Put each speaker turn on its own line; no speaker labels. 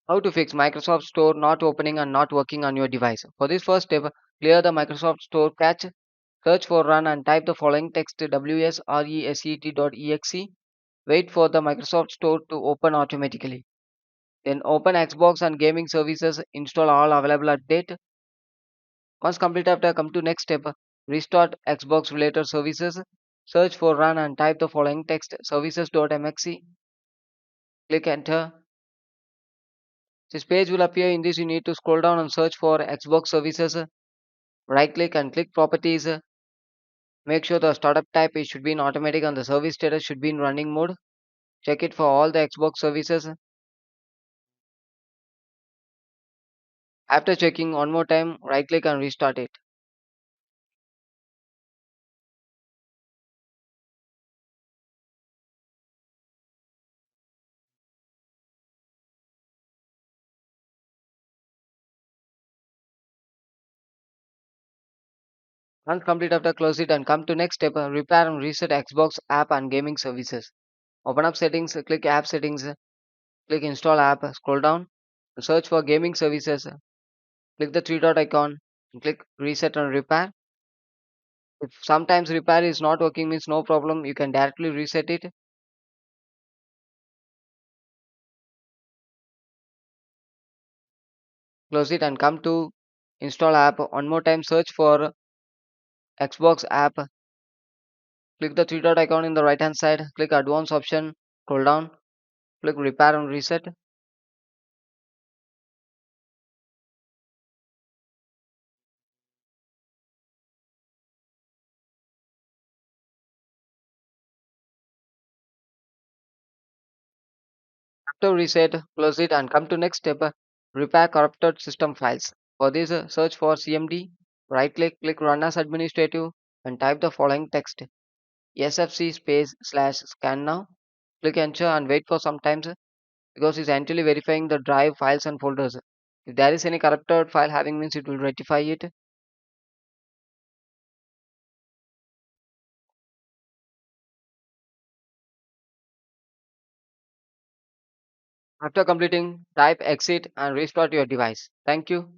How to fix Microsoft Store not opening and not working on your device. For this first step, clear the Microsoft Store cache, search for run and type the following text wsreset.exe. Wait for the Microsoft Store to open automatically. Then open Xbox and gaming services, install all available update. Once complete after come to next step, restart Xbox related services, search for run and type the following text services.mxe. Click enter. This page will appear. In this you need to scroll down and search for Xbox services. Right click and click properties. Make sure the startup type it should be in automatic and the service status should be in running mode. Check it for all the Xbox services. After checking one more time, right click and restart it. Once complete after close it and come to next step, repair and reset Xbox app and gaming services. Open up settings, click app settings, click install app, scroll down, search for gaming services, click the three dot icon, and click reset and repair. If sometimes repair is not working means no problem, you can directly reset it. Close it and come to install app. One more time search for Xbox app. Click the three dot icon in the right hand side, click advanced option, scroll down, click repair and reset. After reset, close it and come to next step, repair corrupted system files. For this, search for CMD, right click, click run as administrative and type the following text sfc space slash scan now. Click enter and wait for some time because it's actually verifying the drive files and folders. If there is any corrupted file having means it will rectify it. After completing, type exit and restart your device. Thank you.